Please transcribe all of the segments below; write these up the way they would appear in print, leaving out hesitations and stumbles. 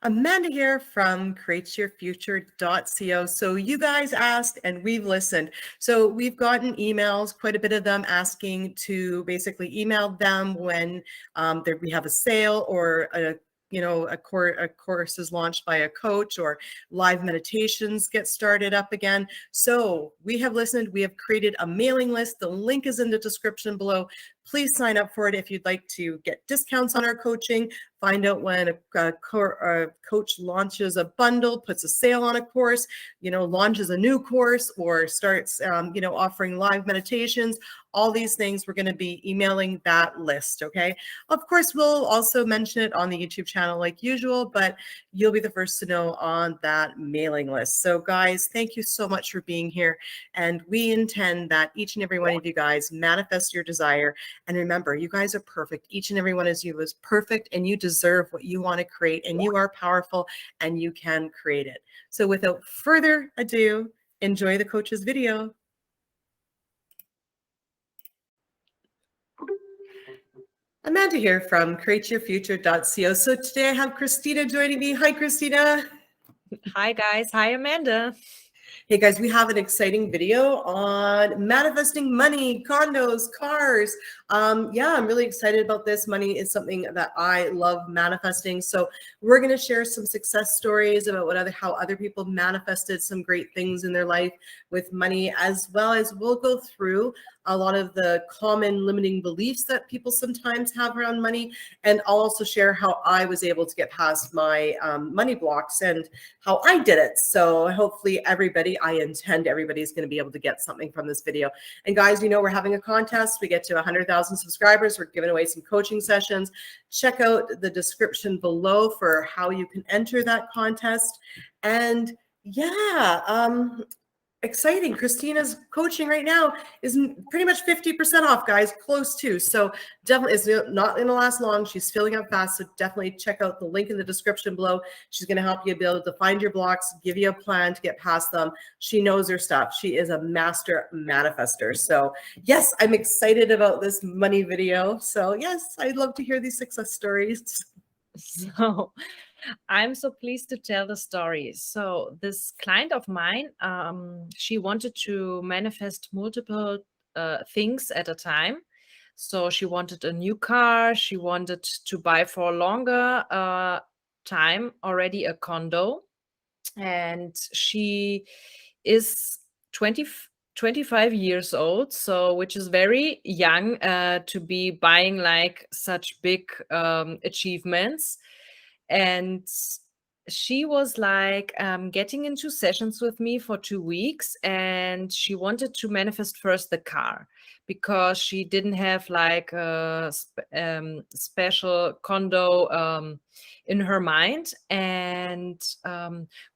Amanda here from createyourfuture.co. So you guys asked and we've listened. So we've gotten emails, quite a bit of them asking to basically email them when we have a sale or a course is launched by a coach or live meditations get started up again. So we have listened. We have created a mailing list. The link is in the description below. Please sign up for it if you'd like to get discounts on our coaching. Find out when a coach launches a bundle, puts a sale on a course, launches a new course, or starts, offering live meditations. All these things, we're going to be emailing that list, okay? Of course, we'll also mention it on the YouTube channel like usual, but you'll be the first to know on that mailing list. So guys, thank you so much for being here. And we intend that each and every one of you guys manifest your desire. And remember, you guys are perfect. Each and every one of you is perfect, and you deserve what you want to create, and you are powerful, and you can create it. So without further ado, enjoy the coach's video. Amanda here from createyourfuture.co. So today I have Christina joining me. Hi, Christina. Hi, guys. Hi, Amanda. Hey guys, we have an exciting video on manifesting money, condos, cars. Yeah, I'm really excited about this. Money is something that I love manifesting. So we're going to share some success stories about how other people manifested some great things in their life with money, as well as we'll go through a lot of the common limiting beliefs that people sometimes have around money. And I'll also share how I was able to get past my money blocks and how I did it. So hopefully I intend everybody's going to be able to get something from this video. And guys, we're having a contest. We get to 100,000 subscribers. We're giving away some coaching sessions. Check out the description below for how you can enter that contest. And yeah, exciting. Christina's coaching right now is pretty much 50% off, guys, close to. So definitely it's not going to last long. She's filling up fast. So definitely check out the link in the description below. She's going to help you be able to find your blocks, give you a plan to get past them. She knows her stuff. She is a master manifester. So yes, I'm excited about this money video. So yes, I'd love to hear these success stories. So I'm so pleased to tell the story. So this client of mine, she wanted to manifest multiple things at a time. So she wanted a new car. She wanted to buy for a longer time already a condo. And she is 25 years old, so which is very young to be buying like such big achievements. And she was like getting into sessions with me for 2 weeks, and she wanted to manifest first the car because she didn't have like a special condo in her mind. And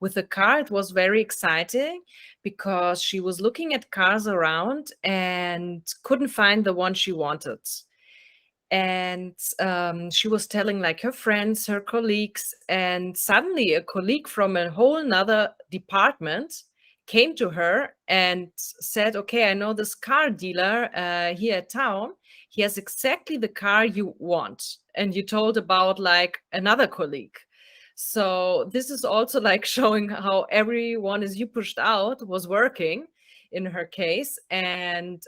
with the car, it was very exciting because she was looking at cars around and couldn't find the one she wanted. And she was telling like her friends, her colleagues, and suddenly a colleague from a whole nother department came to her and said, okay, I know this car dealer here at town. He has exactly the car you want. And you told about like another colleague. So this is also like showing how everyone as you pushed out was working in her case. And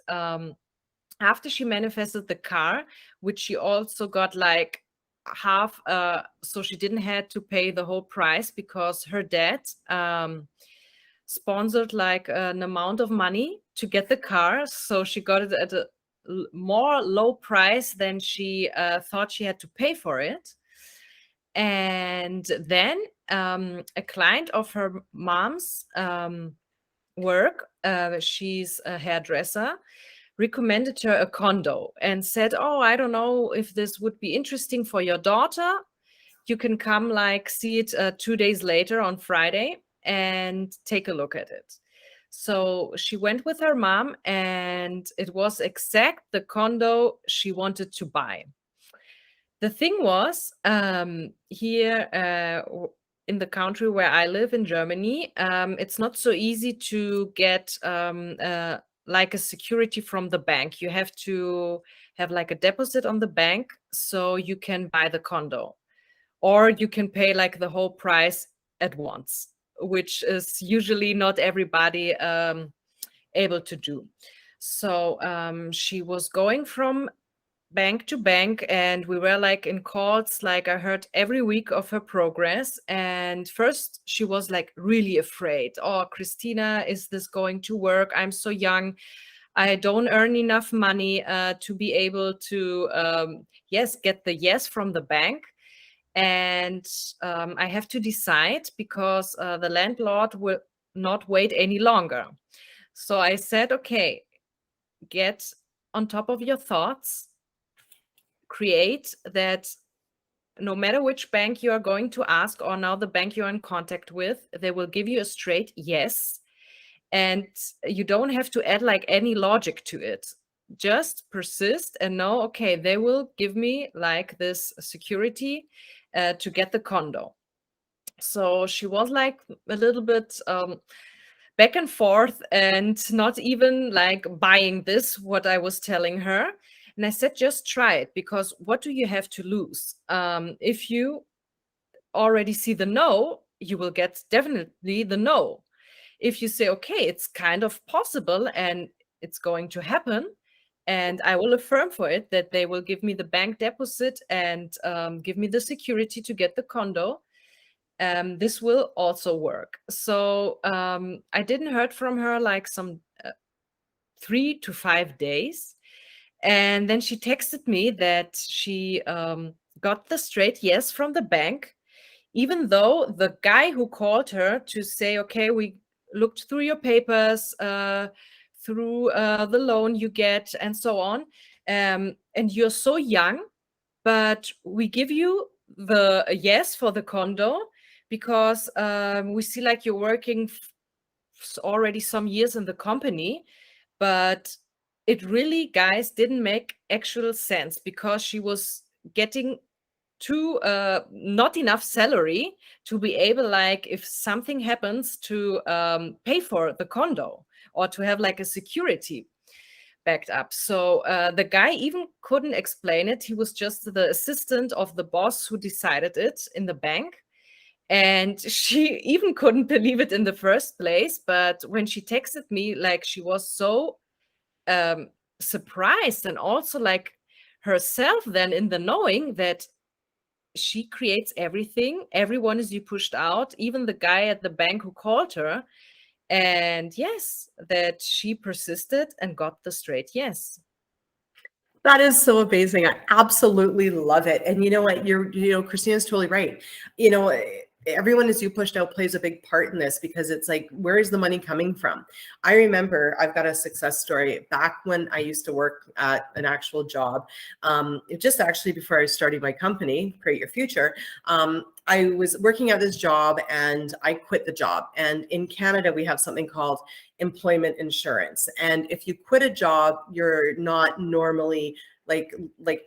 after she manifested the car, which she also got like half, so she didn't have to pay the whole price because her dad sponsored like an amount of money to get the car. So she got it at a more low price than she thought she had to pay for it. And then a client of her mom's work, she's a hairdresser, recommended her a condo and said, oh, I don't know if this would be interesting for your daughter. You can come like see it 2 days later on Friday and take a look at it. So she went with her mom, and it was exact the condo she wanted to buy. The thing was, here in the country where I live in Germany, it's not so easy to get like a security from the bank. You have to have like a deposit on the bank so you can buy the condo. or you can pay like the whole price at once, which is usually not everybody able to do. So she was going from bank to bank, and we were like in calls, like I heard every week of her progress. And first she was like really afraid. Oh, Christina, is this going to work? I'm so young. I don't earn enough money to be able to yes, get the yes from the bank. And I have to decide because the landlord will not wait any longer. So I said, okay, get on top of your thoughts, create that no matter which bank you are going to ask, or now the bank you're in contact with, they will give you a straight yes. And you don't have to add like any logic to it. Just persist and know, okay, they will give me like this security to get the condo. So she was like a little bit back and forth and not even like buying this, what I was telling her. And I said, just try it, because what do you have to lose? If you already see the no, you will get definitely the no. If you say, okay, it's kind of possible and it's going to happen, and I will affirm for it that they will give me the bank deposit and give me the security to get the condo, this will also work. So I didn't heard from her like some 3 to 5 days. And then she texted me that she got the straight yes from the bank, even though the guy who called her to say, okay, we looked through your papers, through the loan you get, and so on. And you're so young, but we give you the yes for the condo because we see like you're working already some years in the company. But it really, guys, didn't make actual sense, because she was getting too not enough salary to be able, like, if something happens, to pay for the condo or to have like a security backed up. So the guy even couldn't explain it. He was just the assistant of the boss who decided it in the bank. And she even couldn't believe it in the first place. But when she texted me, like, she was so surprised, and also like herself then in the knowing that she creates everything. Everyone is you pushed out, even the guy at the bank who called her. And yes, that she persisted and got the straight yes. That is so amazing. I absolutely love it. And you know what? Christina's totally right. Everyone as you pushed out plays a big part in this, because it's like, where is the money coming from? I remember I've got a success story back when I used to work at an actual job. Just actually before I started my company, Create Your Future, I was working at this job and I quit the job. And in Canada, we have something called employment insurance. And if you quit a job, you're not normally like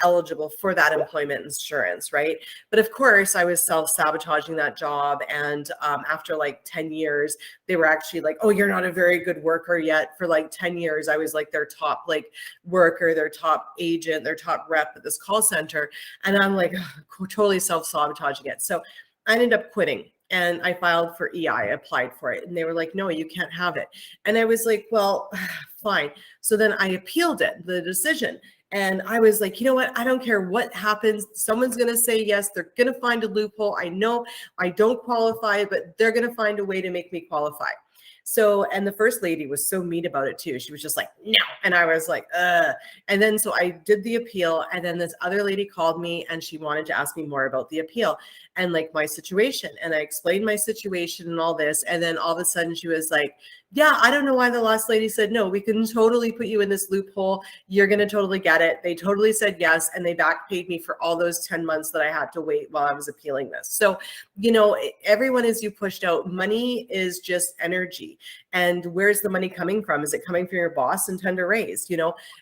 eligible for that employment insurance, right? But of course, I was self-sabotaging that job. And after like 10 years, they were actually like, oh, you're not a very good worker yet. For like 10 years, I was like their top like worker, their top agent, their top rep at this call center. And I'm like totally self-sabotaging it. So I ended up quitting. And I filed for EI, I applied for it. And they were like, no, you can't have it. And I was like, well, fine. So then I appealed it, the decision. And I was like, you know what? I don't care what happens. Someone's going to say yes. They're going to find a loophole. I know I don't qualify, but they're going to find a way to make me qualify. So, and the first lady was so mean about it too. She was just like, no. And I was like, and then, so I did the appeal. And then this other lady called me and she wanted to ask me more about the appeal and like my situation. And I explained my situation and all this. And then all of a sudden she was like, yeah, I don't know why the last lady said no. We can totally put you in this loophole. You're going to totally get it. They totally said yes. And they back paid me for all those 10 months that I had to wait while I was appealing this. So, everyone is you pushed out. Money is just energy. And where's the money coming from? Is it coming from your boss? Intend to raise, you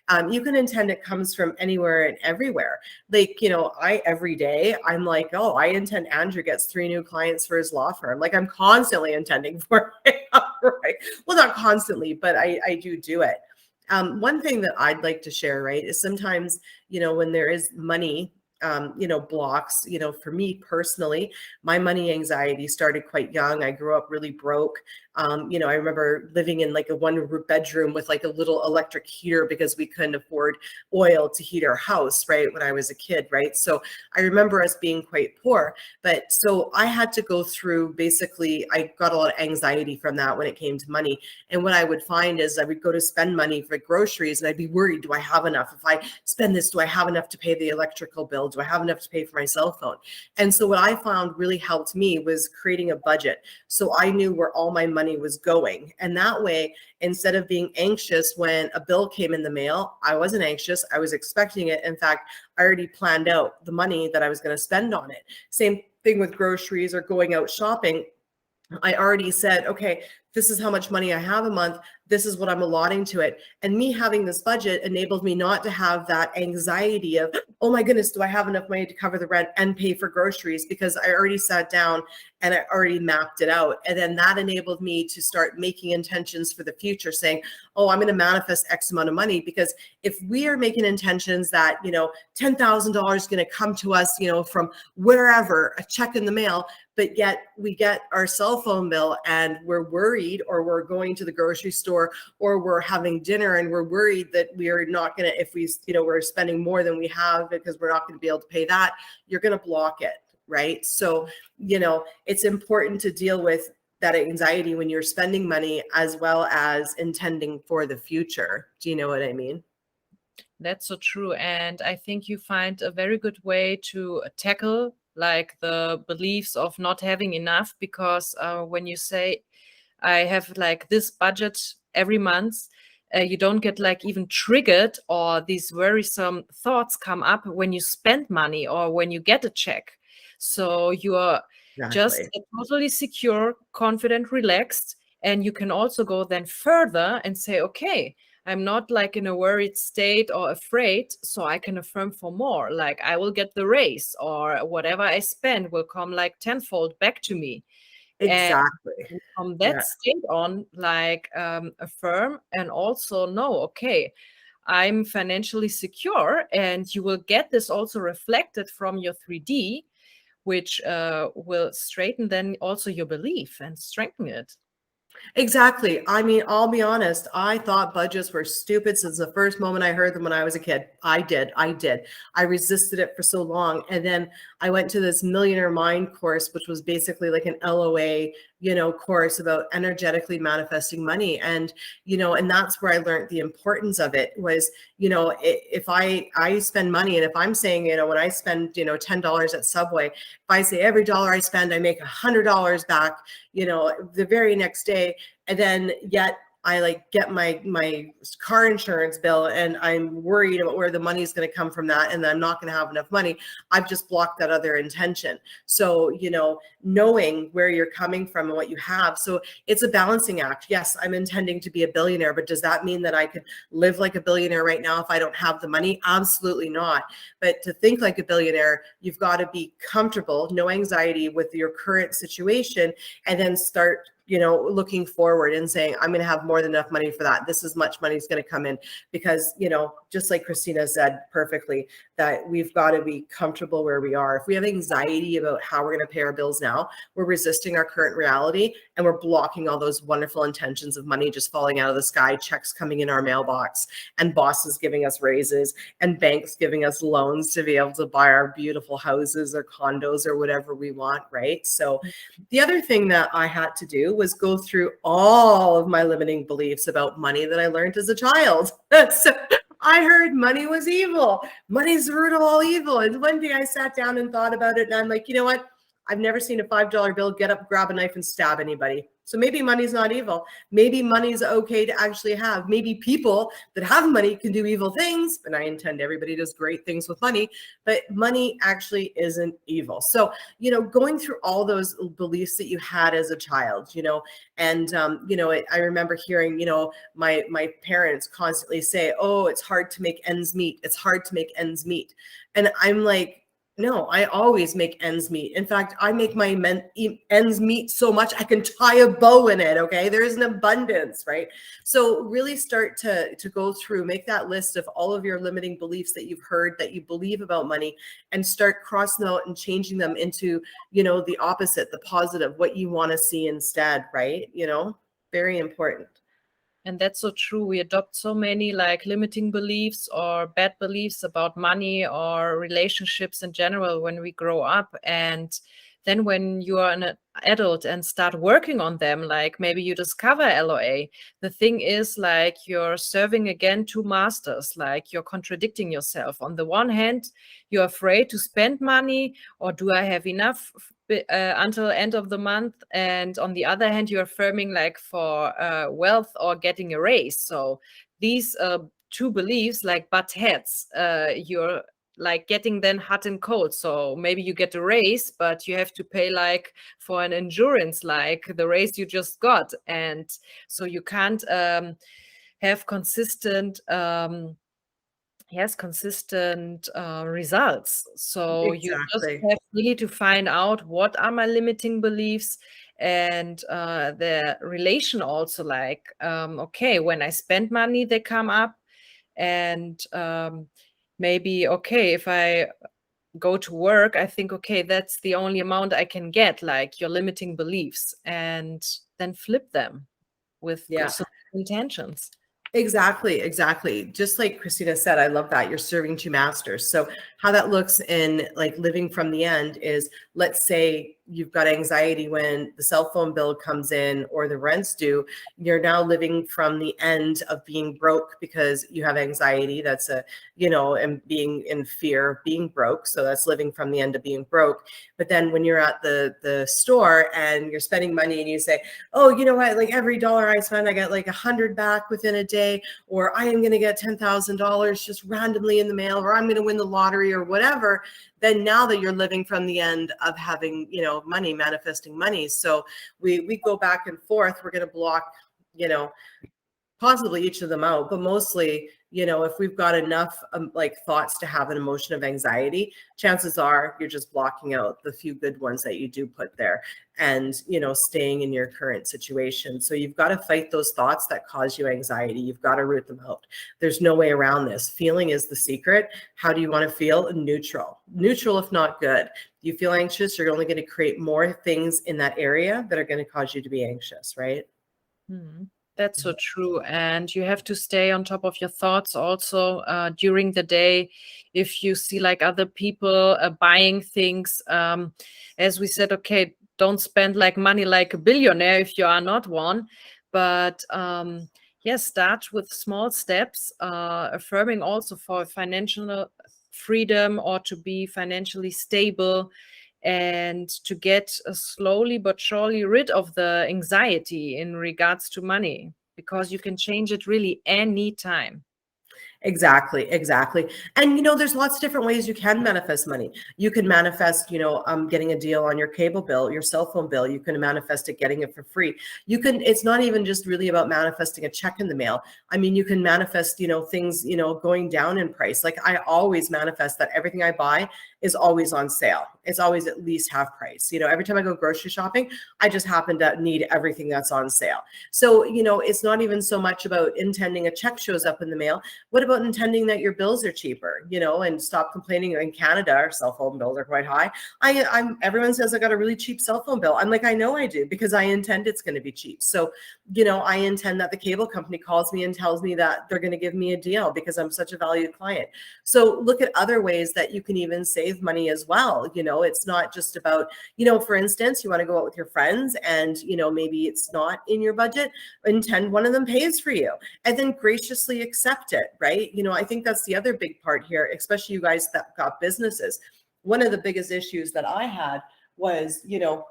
can intend it comes from anywhere and everywhere. Like, every day I'm like, oh, I intend Andrew gets 3 new clients for his law firm. Like I'm constantly intending for it, right? Well, not constantly, but I do it. One thing that I'd like to share, right, is sometimes, when there is money blocks. For me personally, my money anxiety started quite young. I grew up really broke. I remember living in like a one bedroom with like a little electric heater because we couldn't afford oil to heat our house, right, when I was a kid, right? So I remember us being quite poor. But so I had to go through, basically, I got a lot of anxiety from that when it came to money. And what I would find is I would go to spend money for groceries and I'd be worried, do I have enough? If I spend this, do I have enough to pay the electrical bill? Do I have enough to pay for my cell phone? And so what I found really helped me was creating a budget. So I knew where all my money was going. And that way, instead of being anxious when a bill came in the mail, I wasn't anxious. I was expecting it. In fact, I already planned out the money that I was going to spend on it. Same thing with groceries or going out shopping. I already said, okay, this is how much money I have a month. This is what I'm allotting to it. And me having this budget enabled me not to have that anxiety of, oh my goodness, do I have enough money to cover the rent and pay for groceries? Because I already sat down and I already mapped it out. And then that enabled me to start making intentions for the future, saying, oh, I'm going to manifest X amount of money. Because if we are making intentions that, $10,000 is going to come to us, from wherever, a check in the mail, but yet we get our cell phone bill and we're worried, or we're going to the grocery store, or we're having dinner and we're worried that we are not going to, if we, we're spending more than we have because we're not going to be able to pay that, you're going to block it, right? So, it's important to deal with that anxiety when you're spending money, as well as intending for the future. Do you know what I mean? That's so true. And I think you find a very good way to tackle like the beliefs of not having enough, because when you say, I have like this budget every month, you don't get like even triggered, or these worrisome thoughts come up when you spend money or when you get a check. So you are just Exactly. totally secure, confident, relaxed. And you can also go then further and say, okay, I'm not like in a worried state or afraid, so I can affirm for more. Like I will get the raise, or whatever I spend will come like tenfold back to me. And Exactly. from Yeah. that state on, like affirm and also know, okay, I'm financially secure, and you will get this also reflected from your 3D, which will straighten then also your belief and strengthen it. Exactly. I mean, I'll be honest. I thought budgets were stupid since the first moment I heard them when I was a kid. I did. I resisted it for so long. And then I went to this Millionaire Mind course, which was basically like an LOA, course about energetically manifesting money. And, and that's where I learned the importance of it was, if I spend money, and if I'm saying, when I spend, $10 at Subway, if I say every dollar I spend, I make $100 back, the very next day, and then yet I like get my car insurance bill and I'm worried about where the money is going to come from that, and then I'm not going to have enough money. I've just blocked that other intention. So, knowing where you're coming from and what you have. So it's a balancing act. Yes, I'm intending to be a billionaire, but does that mean that I could live like a billionaire right now if I don't have the money? Absolutely not. But to think like a billionaire, you've got to be comfortable, no anxiety with your current situation, and then start looking forward and saying, I'm going to have more than enough money for that. This is much money is going to come in, because, just like Christina said perfectly, that we've got to be comfortable where we are. If we have anxiety about how we're going to pay our bills now, we're resisting our current reality, and we're blocking all those wonderful intentions of money just falling out of the sky, checks coming in our mailbox, and bosses giving us raises, and banks giving us loans to be able to buy our beautiful houses or condos or whatever we want, right? So the other thing that I had to do was go through all of my limiting beliefs about money that I learned as a child. So I heard money was evil. Money's the root of all evil. And one day I sat down and thought about it, and I'm like, you know what? I've never seen a $5 bill get up, grab a knife, and stab anybody. So maybe money's not evil. Maybe money's okay to actually have. Maybe people that have money can do evil things, and I intend everybody does great things with money, but money actually isn't evil. So, going through all those beliefs that you had as a child, and, I remember hearing, my parents constantly say, oh, it's hard to make ends meet. It's hard to make ends meet. And I'm like, No, I always make ends meet. In fact, I make my ends meet so much I can tie a bow in it. Okay, there's an abundance, right? So really start to go through, make that list of all of your limiting beliefs that you've heard that you believe about money, and start crossing them out and changing them into, you know, the opposite, the positive, what you want to see instead, right? You know, very important. And that's so true. We adopt so many like limiting beliefs or bad beliefs about money or relationships in general when we grow up. And then when you are an adult and start working on them, like maybe you discover LOA, the thing is like you're serving again two masters, like you're contradicting yourself. On the one hand, you're afraid to spend money, or do I have enough until end of the month? And on the other hand, you're affirming like for wealth or getting a raise. So these two beliefs like butt heads. You're like getting then hot and cold. So maybe you get a raise, but you have to pay like for an endurance, like the raise you just got. And so you can't have consistent results. So you just Exactly. have really to find out what are my limiting beliefs, and the relation also, like okay, when I spend money they come up, and maybe okay, if I go to work, I think okay, that's the only amount I can get, like your limiting beliefs, and then flip them with Yeah. good intentions. Exactly, exactly. Just like Christina said, I love that you're serving two masters. So how that looks in like living from the end is, let's say you've got anxiety when the cell phone bill comes in or the rent's due. You're now living from the end of being broke because you have anxiety. That's a, you know, and being in fear of being broke. So that's living from the end of being broke. But then when you're at the store and you're spending money and you say, oh, you know what, like every dollar I spend, I get like 100 back within a day, or I am going to get $10,000 just randomly in the mail, or I'm going to win the lottery or whatever. Then now that you're living from the end of having, you know, money, manifesting money. So we go back and forth. We're going to block, you know, possibly each of them out, but mostly, you know, if we've got enough like thoughts to have an emotion of anxiety, chances are you're just blocking out the few good ones that you do put there, and, you know, staying in your current situation. So you've got to fight those thoughts that cause you anxiety. You've got to root them out. There's no way around this. Feeling is the secret. How do you want to feel? Neutral, if not good. You feel anxious, you're only going to create more things in that area that are going to cause you to be anxious, right? That's so true. And you have to stay on top of your thoughts also during the day. If you see like other people buying things, as we said, okay, don't spend like money like a billionaire if you are not one. But yes, start with small steps, affirming also for financial freedom or to be financially stable, and to get slowly but surely rid of the anxiety in regards to money, because you can change it really anytime. Exactly, exactly. And you know, there's lots of different ways you can manifest money. You can manifest, you know, getting a deal on your cable bill, your cell phone bill. You can manifest it getting it for free. You can, it's not even just really about manifesting a check in the mail. I mean, you can manifest, you know, things, you know, going down in price. Like I always manifest that everything I buy is always on sale. It's always at least half price. You know, every time I go grocery shopping, I just happen to need everything that's on sale. So, you know, it's not even so much about intending a check shows up in the mail. What about intending that your bills are cheaper, you know, and stop complaining. In Canada, our cell phone bills are quite high. Everyone says I got a really cheap cell phone bill. I'm like, I know I do, because I intend it's going to be cheap. So, you know, I intend that the cable company calls me and tells me that they're going to give me a deal because I'm such a valued client. So look at other ways that you can even save money as well. You know, it's not just about, you know, for instance, you want to go out with your friends and, you know, maybe it's not in your budget, intend one of them pays for you and then graciously accept it, right? You know, I think that's the other big part here, especially you guys that got businesses. One of the biggest issues that I had was, you know,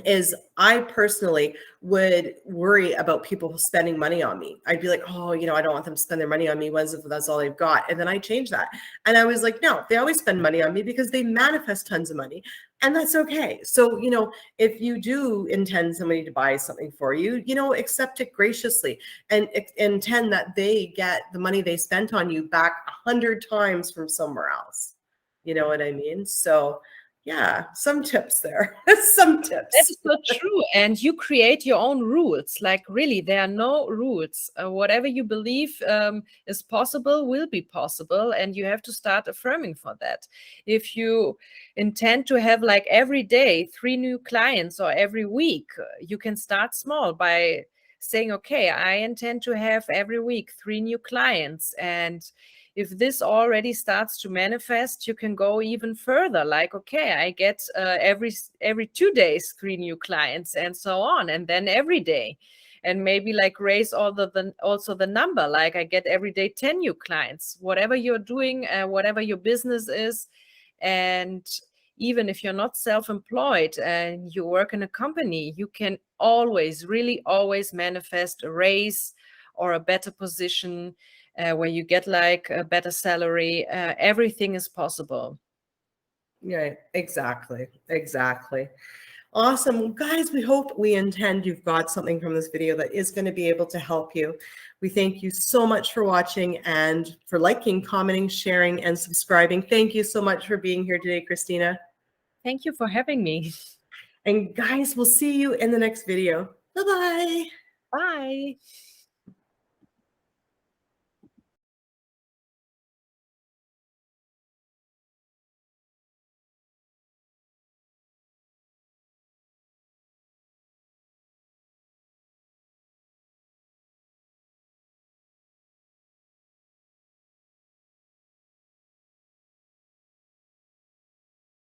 is I personally would worry about people spending money on me. I'd be like, oh, you know, I don't want them to spend their money on me. When's if that's all they've got? And then I changed that. And I was like, no, they always spend money on me because they manifest tons of money. And that's okay. So, you know, if you do intend somebody to buy something for you, you know, accept it graciously and intend that they get the money they spent on you back 100 times from somewhere else. You know what I mean? So yeah, some tips there. Some tips. That is so true. And you create your own rules. Like, really, there are no rules. Whatever you believe is possible will be possible. And you have to start affirming for that. If you intend to have, like, every day 3 new clients or every week, you can start small by saying, okay, I intend to have every week 3 new clients. And if this already starts to manifest, you can go even further. Like, okay, I get every 2 days 3 new clients, and so on, and then every day, and maybe like raise also the number. Like, I get every day 10 new clients. Whatever you're doing, whatever your business is, and even if you're not self-employed and you work in a company, you can always, really always manifest a raise or a better position, where you get like a better salary. Everything is possible. Yeah, exactly. Exactly. Awesome. Well, guys, we intend you've got something from this video that is going to be able to help you. We thank you so much for watching and for liking, commenting, sharing, and subscribing. Thank you so much for being here today, Christina. Thank you for having me. And guys, we'll see you in the next video. Bye-bye. Bye.